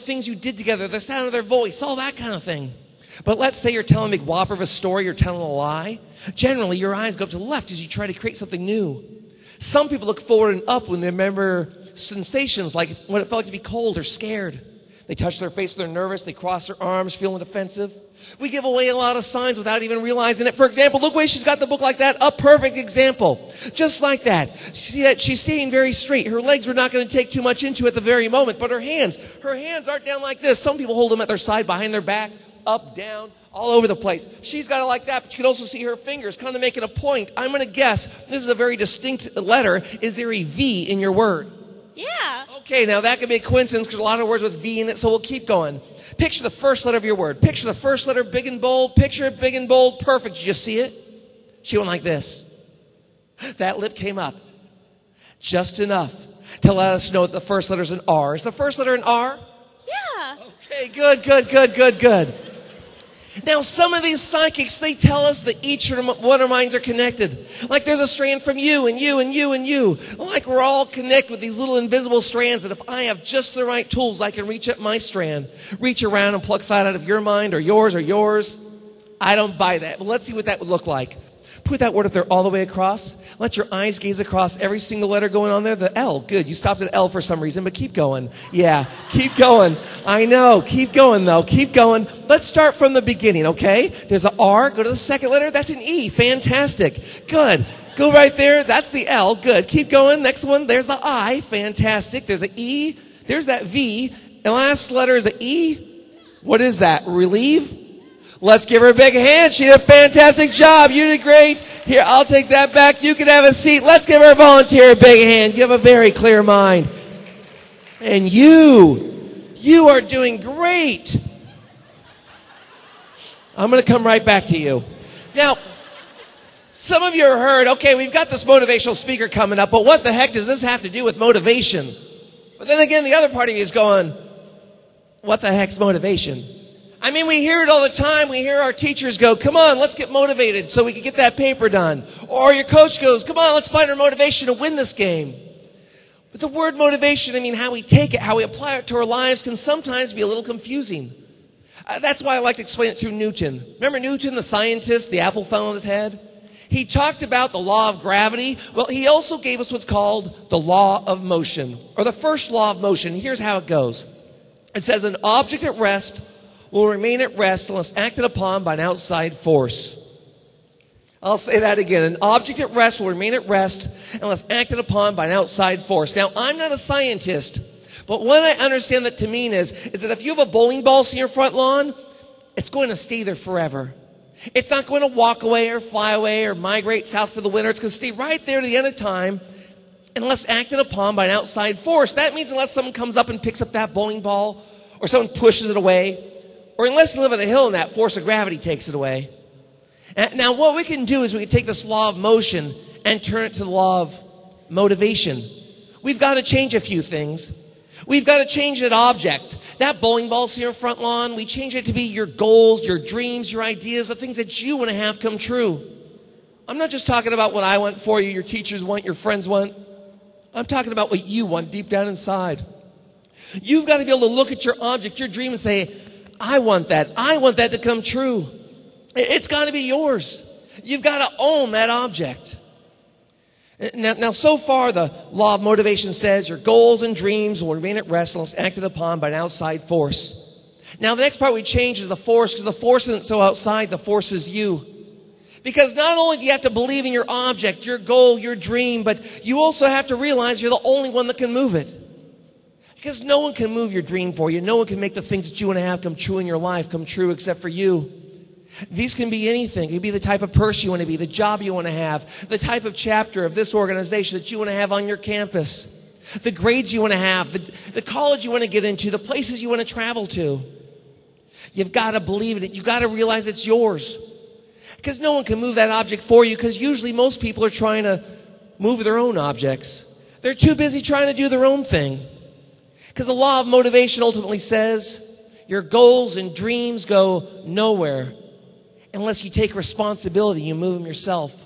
things you did together, the sound of their voice, all that kind of thing. But let's say you're telling a big whopper of a story, you're telling a lie. Generally, your eyes go up to the left as you try to create something new. Some people look forward and up when they remember sensations like when it felt like to be cold or scared. They touch their face when they're nervous. They cross their arms, feeling defensive. We give away a lot of signs without even realizing it. For example, look the way she's got the book like that. A perfect example. Just like that. See that she's staying very straight. Her legs were not going to take too much into at the very moment, but her hands aren't down like this. Some people hold them at their side, behind their back, up, down, all over the place. She's got it like that, but you can also see her fingers kind of making a point. I'm going to guess this is a very distinct letter. Is there a V in your word? Yeah. Okay, now that could be a coincidence because a lot of words with V in it, so we'll keep going. Picture the first letter of your word. Picture the first letter big and bold. Picture it big and bold. Perfect. Did you see it? She went like this. That lip came up. Just enough to let us know that the first letter is an R. Is the first letter an R? Yeah. Okay, good. Now, some of these psychics, they tell us that each one of our minds are connected. Like there's a strand from you and you and you and you. Like we're all connected with these little invisible strands that if I have just the right tools, I can reach at my strand, reach around and pluck that out of your mind or yours or yours. I don't buy that. But let's see what that would look like. Put that word up there all the way across. Let your eyes gaze across every single letter going on there. The L. Good. You stopped at L for some reason, but keep going. Yeah, keep going. I know. Keep going, though. Keep going. Let's start from the beginning, okay? There's an R. Go to the second letter. That's an E. Fantastic. Good. Go right there. That's the L. Good. Keep going. Next one. There's the I. Fantastic. There's an E. There's that V. And last letter is an E. What is that? Relieve? Let's give her a big hand. She did a fantastic job. You did great. Here, I'll take that back. You can have a seat. Let's give our volunteer a big hand. You have a very clear mind. And you are doing great. I'm going to come right back to you. Now, some of you have heard, okay, we've got this motivational speaker coming up, but what the heck does this have to do with motivation? But then again, the other part of you is going, what the heck's motivation? I mean, we hear it all the time. We hear our teachers go, come on, let's get motivated so we can get that paper done. Or your coach goes, come on, let's find our motivation to win this game. But the word motivation, I mean, how we take it, how we apply it to our lives can sometimes be a little confusing. That's why I like to explain it through Newton. Remember Newton, the scientist, the apple fell on his head? He talked about the law of gravity. Well, he also gave us what's called the law of motion, or the first law of motion. Here's how it goes. It says an object at rest will remain at rest unless acted upon by an outside force. I'll say that again. An object at rest will remain at rest unless acted upon by an outside force. Now, I'm not a scientist, but what I understand that to mean is that if you have a bowling ball in your front lawn, it's going to stay there forever. It's not going to walk away or fly away or migrate south for the winter. It's going to stay right there to the end of time unless acted upon by an outside force. That means unless someone comes up and picks up that bowling ball or someone pushes it away, or unless you live on a hill and that force of gravity takes it away. Now, what we can do is we can take this law of motion and turn it to the law of motivation. We've got to change a few things. We've got to change that object. That bowling ball's here in front lawn, we change it to be your goals, your dreams, your ideas, the things that you want to have come true. I'm not just talking about what I want for you, your teachers want, your friends want. I'm talking about what you want deep down inside. You've got to be able to look at your object, your dream, and say, I want that. I want that to come true. It's got to be yours. You've got to own that object. Now, so far, the law of motivation says your goals and dreams will remain at rest unless acted upon by an outside force. Now, the next part we change is the force, because the force isn't so outside, the force is you. Because not only do you have to believe in your object, your goal, your dream, but you also have to realize you're the only one that can move it. Because no one can move your dream for you. No one can make the things that you want to have come true in your life come true except for you. These can be anything. It can be the type of person you want to be, the job you want to have, the type of chapter of this organization that you want to have on your campus, the grades you want to have, the college you want to get into, the places you want to travel to. You've got to believe in it. You've got to realize it's yours. Because no one can move that object for you, because usually most people are trying to move their own objects. They're too busy trying to do their own thing. Because the law of motivation ultimately says your goals and dreams go nowhere unless you take responsibility, you move them yourself.